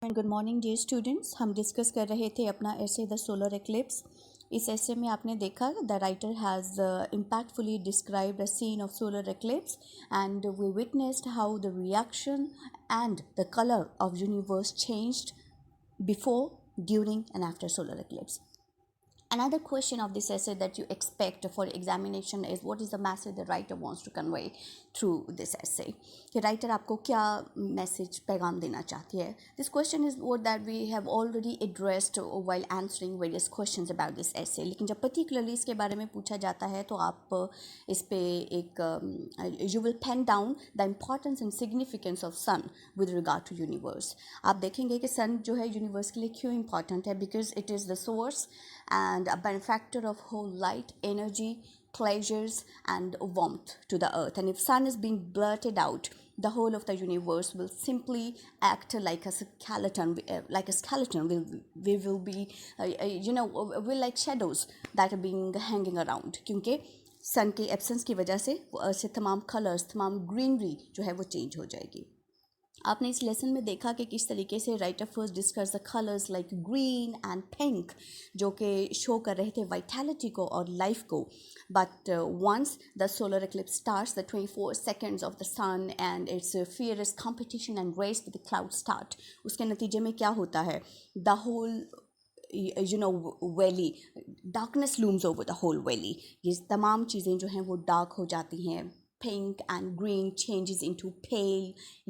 And good morning dear students. हम discuss कर रहे थे अपना ऐसे द सोलर एक्लिप्स। इस ऐसे में आपने देखा the writer has impactfully described a scene of solar eclipse and we witnessed how the reaction and the colour of universe changed before, during, and after solar eclipse. Another question of this essay that you expect for examination is what is the message the writer wants to convey through this essay. कि writer आपको क्या message पैगाम देना चाहती है. This question is what that we have already addressed while answering various questions about this essay. लेकिन जब particularly इसके बारे में पूछा जाता है तो आप इस पे एक you will pen down the importance and significance of sun with regard to universe. आप देखेंगे कि sun जो है universe के लिए क्यों important है, because it is the source and a benefactor of whole light, energy, pleasures and warmth to the earth. And if sun is being blurted out, the whole of the universe will simply act like a skeleton. We will be we're like shadows that are being hanging around, क्योंकि सन के absence की वजह से वो अर्थ से तमाम colours, तमाम greenery जो है वो चेंज हो जाएगी. आपने इस लेसन में देखा कि किस तरीके से writer first discuss the colours like green and pink, जो कि शो कर रहे थे वाइटैलिटी को और लाइफ को. But once the solar eclipse starts, the 24 seconds of the sun and its fierce competition and race with the cloud start, उसके नतीजे में क्या होता है, the whole valley, darkness looms over the whole valley. ये तमाम चीज़ें जो हैं वो डार्क हो जाती हैं. Pink and green changes into pale,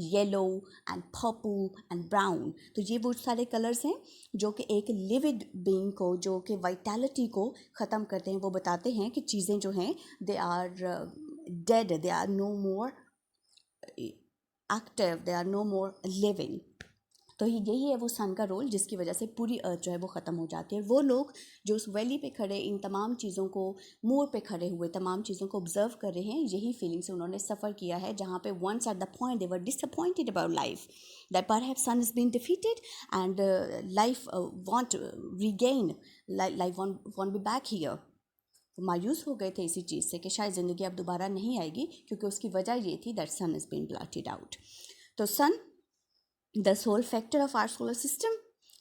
yellow and purple and brown. तो ये वो सारे कलर्स हैं जो कि एक लिविड बीइंग को, जो कि वाइटैलिटी को ख़त्म करते हैं. वो बताते हैं कि चीज़ें जो हैं they are dead, they are no more active, they are no more living. तो यही है वो सन का रोल जिसकी वजह से पूरी अर्थ जो है वो ख़त्म हो जाती है. वो लोग जो उस वैली पे खड़े इन तमाम चीज़ों को, मोर पे खड़े हुए तमाम चीज़ों को ऑब्जर्व कर रहे हैं, यही फीलिंग से उन्होंने सफ़र किया है, जहाँ पे once at the point they were disappointed about life, that perhaps sun is been defeated and life won't regain, life won't be back here. मायूस हो गए थे इसी चीज़ से कि शायद ज़िंदगी अब दोबारा नहीं आएगी, क्योंकि उसकी वजह ये थी that sun is been blotted out. तो sun the sole factor of our solar system,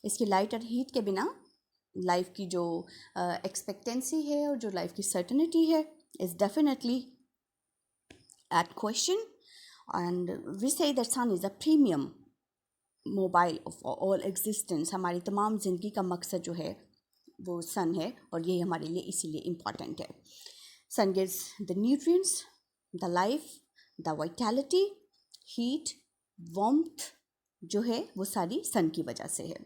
इसकी लाइट और हीट के बिना लाइफ की जो एक्सपेक्टेंसी है और जो लाइफ की सर्टनिटी है is definitely at question. And we say that sun is a premium mobile of all existence. हमारी तमाम ज़िंदगी का मकसद जो है वो सन है, और ये हमारे लिए इसीलिए इम्पॉर्टेंट है. Sun gives the nutrients, the life, the vitality, heat, warmth जो है वो सारी सन की वजह से है.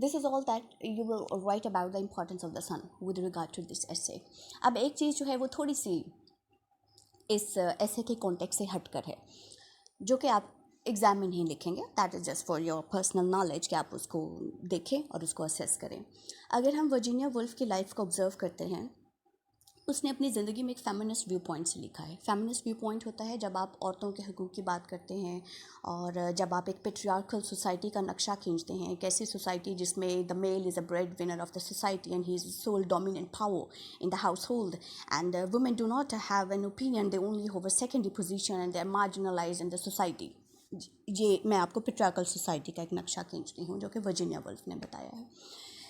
This is all that you will write about the importance of the sun with regard to this essay. अब एक चीज़ जो है वो थोड़ी सी इस एसे के कॉन्टेक्स्ट से हटकर है, जो कि आप एग्ज़ाम में नहीं लिखेंगे. That is just for your personal knowledge कि आप उसको देखें और उसको असेस करें. अगर हम वर्जीनिया वुल्फ की लाइफ को ऑब्जर्व करते हैं, उसने अपनी ज़िंदगी में एक फेमिनिस्ट व्यू पॉइंट से लिखा है. फेमिनिस्ट व्यू पॉइंट होता है जब आप औरतों के हकूक़ की बात करते हैं, और जब आप एक पेट्रियार्कल सोसाइटी का नक्शा खींचते हैं, एक ऐसी सोसाइटी जिसमें the male is a breadwinner of the society and he is sole dominant power in the household, and women do not have an opinion, they only have a secondary position and they are marginalise in the society. ये मैं आपको patriarchal society का एक नक्शा खींचती हूँ जो कि वर्जीनिया वुल्फ ने बताया है.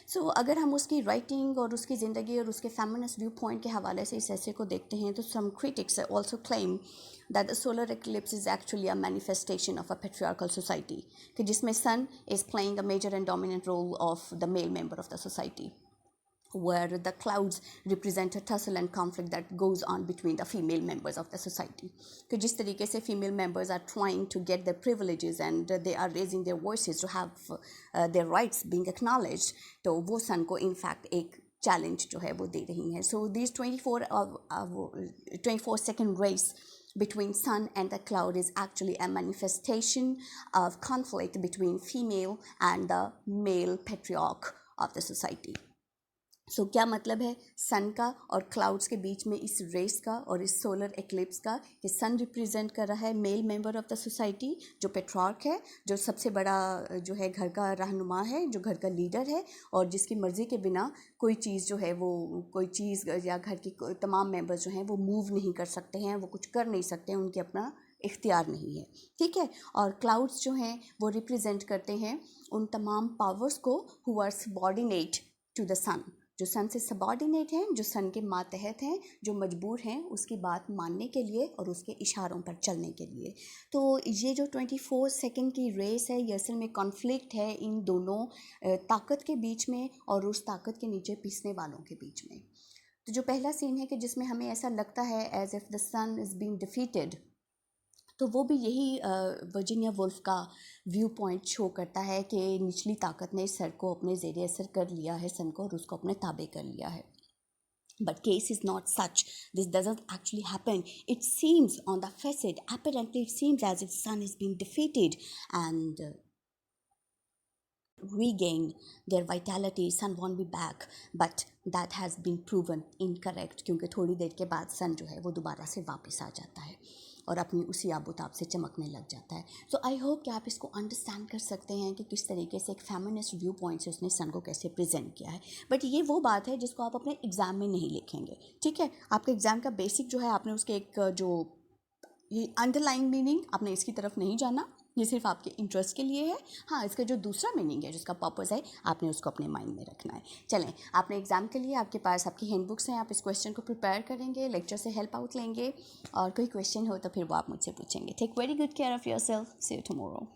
सो अगर हम उसकी राइटिंग और उसकी ज़िंदगी और उसके फेमिनिस्ट व्यू पॉइंट के हवाले से इस ऐसे को देखते हैं, तो some critics also claim that the solar eclipse is actually a manifestation of a patriarchal society, कि जिसमें sun is playing a major and dominant role of the male member of the society, where the clouds represent a tussle and conflict that goes on between the female members of the society. कि जिस तरीके से female members are trying to get their privileges and they are raising their voices to have their rights being acknowledged, तो वो सन को in fact एक challenge जो है वो दे रही हैं. So these 24-second race between sun and the cloud is actually a manifestation of conflict between female and the male patriarch of the society. सो क्या मतलब है सन का और क्लाउड्स के बीच में इस रेस का और इस सोलर एक्लिप्स का, कि सन रिप्रेजेंट कर रहा है mail member of the society, जो पेट्रियार्क है, जो सबसे बड़ा जो है घर का रहनुमा है, जो घर का लीडर है, और जिसकी मर्ज़ी के बिना कोई चीज़ जो है वो, कोई चीज़ या घर की तमाम मेंबर्स जो हैं वो मूव नहीं कर सकते हैं, वो कुछ कर नहीं सकते हैं, उनकी अपना इख्तियार नहीं है, ठीक है। और क्लाउड्स जो हैं वो रिप्रेजेंट करते हैं उन तमाम पावर्स को who are subordinate to the sun, जो सन से सबॉर्डिनेट हैं, जो सन के मातहत हैं, जो मजबूर हैं उसकी बात मानने के लिए और उसके इशारों पर चलने के लिए। तो ये जो 24 सेकंड की रेस है, ये असल में कॉन्फ्लिक्ट है इन दोनों ताकत के बीच में और उस ताकत के नीचे पीसने वालों के बीच में। तो जो पहला सीन है कि जिसमें हमें ऐसा लगता है as if the sun is being defeated, तो वो भी यही वर्जीनिया वुल्फ का व्यू पॉइंट शो करता है कि निचली ताकत ने सर को अपने ज़ेर असर कर लिया है, सन को, और उसको अपने ताबे कर लिया है। But case is not such. This doesn't actually happen. It seems on the facet, apparently it seems as if sun is being defeated and regain their vitality. Sun won't be back, but that has been proven incorrect क्योंकि थोड़ी देर के बाद सन जो है वो दोबारा से वापस आ जाता है और अपनी उसी आबोताब से चमकने लग जाता है। सो आई होप कि आप इसको अंडरस्टैंड कर सकते हैं कि किस तरीके से एक फेमिनिस्ट व्यू पॉइंट से उसने सन को कैसे प्रेजेंट किया है। बट ये वो बात है जिसको आप अपने एग्ज़ाम में नहीं लिखेंगे, ठीक है। आपके एग्ज़ाम का बेसिक जो है आपने उसके एक जो ये अंडरलाइन मीनिंग आपने इसकी तरफ नहीं जाना, ये सिर्फ आपके इंटरेस्ट के लिए है। हाँ, इसका जो दूसरा मीनिंग है, जिसका पर्पस है, आपने उसको अपने माइंड में रखना है। चलें, आपने एग्ज़ाम के लिए आपके पास आपकी हैंड बुक्स हैं, आप इस क्वेश्चन को प्रिपेयर करेंगे, लेक्चर से हेल्प आउट लेंगे और कोई क्वेश्चन हो तो फिर वो आप मुझसे पूछेंगे। Take very good care of yourself, see you tomorrow.